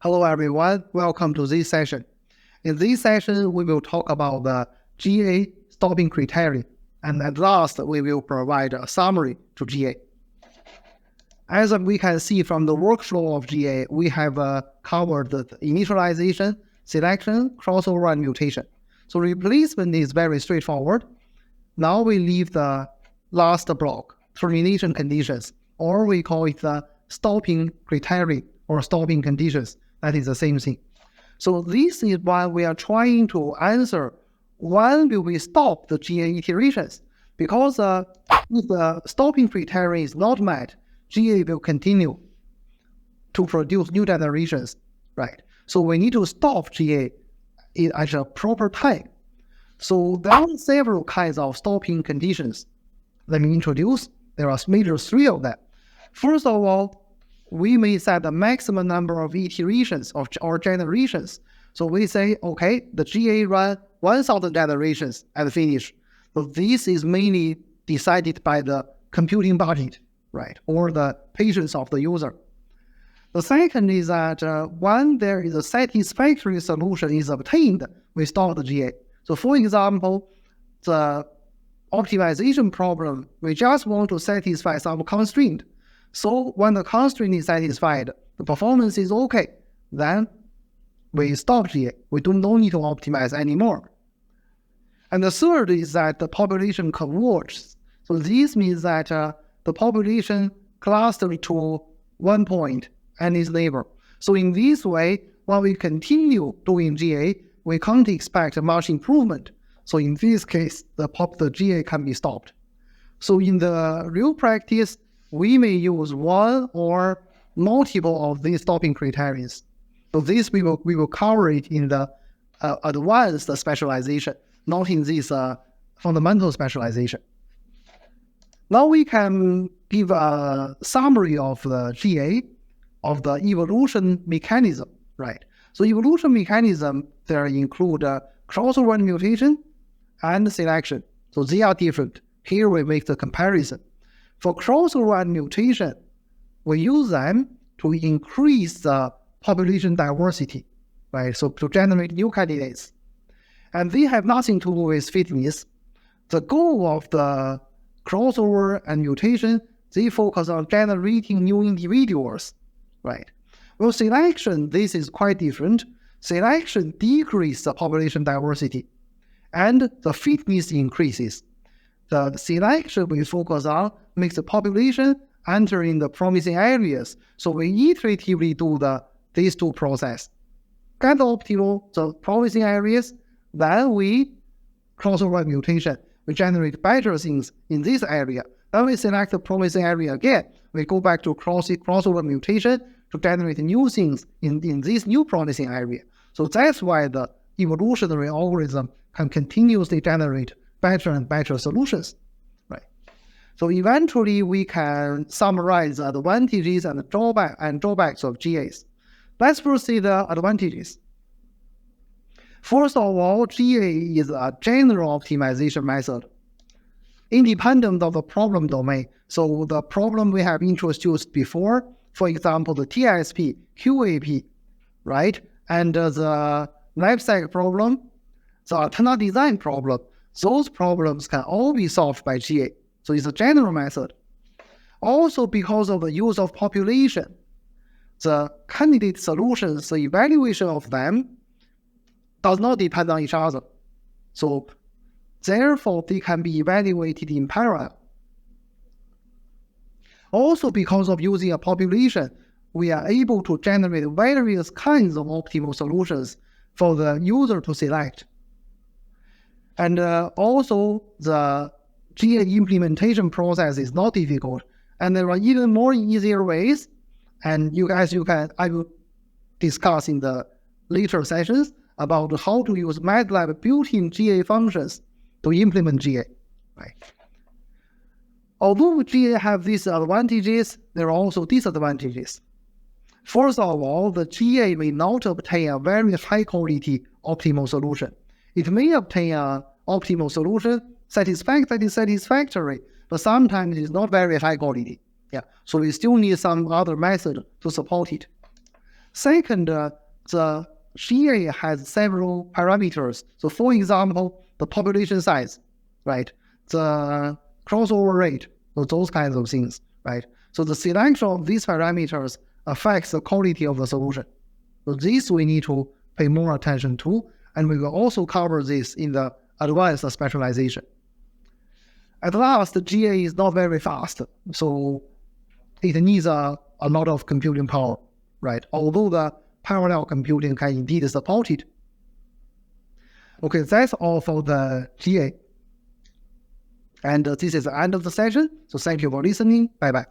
Hello everyone, welcome to this session. In this session, we will talk about the GA stopping criterion, and at last, we will provide a summary to GA. As we can see from the workflow of GA, we have covered the initialization, selection, crossover, and mutation. So replacement is very straightforward. Now we leave the last block, termination conditions, or we call it the stopping criterion or stopping conditions. That is the same thing. So this is why we are trying to answer when will we stop the GA iterations. Because if the stopping criterion is not met, GA will continue to produce new generations, right? So we need to stop GA at a proper time. So there are several kinds of stopping conditions. Let me introduce. There are major three of them. First of all, we may set the maximum number of iterations or generations. So we say, okay, the GA run 1,000 generations at finish. So this is mainly decided by the computing budget, right, or the patience of the user. The second is that when there is a satisfactory solution is obtained, we stop the GA. So for example, the optimization problem, we just want to satisfy some constraint. So when the constraint is satisfied, the performance is okay, then we stop GA. We no need to optimize anymore. And the third is that the population converges. So this means that the population clusters to one point and its neighbor. So in this way, when we continue doing GA, we can't expect much improvement. So in this case, the GA can be stopped. So in the real practice, we may use one or multiple of these stopping criteria. So this we will cover it in the advanced specialization, not in this fundamental specialization. Now we can give a summary of the GA, of the evolution mechanism, right? So evolution mechanism, there include crossover and mutation and selection. So they are different. Here we make the comparison. For crossover and mutation, we use them to increase the population diversity, right? So to generate new candidates. And they have nothing to do with fitness. The goal of the crossover and mutation, they focus on generating new individuals, right? Well, selection, this is quite different. Selection decreases the population diversity and the fitness increases. The selection we focus on makes the population enter in the promising areas. So we iteratively do these two processes. Get the optimal, the promising areas, then we crossover mutation. We generate better things in this area. Then we select the promising area again. We go back to crossover mutation to generate new things in this new promising area. So that's why the evolutionary algorithm can continuously generate better and better solutions, right? So eventually we can summarize the advantages and drawbacks of GAs. Let's first see the advantages. First of all, GA is a general optimization method, independent of the problem domain. So the problem we have introduced before, for example, the TSP, QAP, right? And the lifecycle problem, the antenna design problem, those problems can all be solved by GA. So it's a general method. Also, because of the use of population, the candidate solutions, the evaluation of them does not depend on each other. So therefore, they can be evaluated in parallel. Also, because of using a population, we are able to generate various kinds of optimal solutions for the user to select. And also, the GA implementation process is not difficult, and there are even more easier ways. And I will discuss in the later sessions about how to use MATLAB built-in GA functions to implement GA. Right? Although GA have these advantages, there are also disadvantages. First of all, the GA may not obtain a very high-quality optimal solution. It may obtain an optimal solution, satisfactory, but sometimes it is not very high quality. Yeah, so we still need some other method to support it. Second, the GA has several parameters. So for example, the population size, right? The crossover rate, so those kinds of things, right? So the selection of these parameters affects the quality of the solution. So this we need to pay more attention to, and we will also cover this in the advanced specialization. At last, GA is not very fast, so it needs a lot of computing power, right? Although the parallel computing can indeed support it. Okay, that's all for the GA. And this is the end of the session. So thank you for listening. Bye-bye.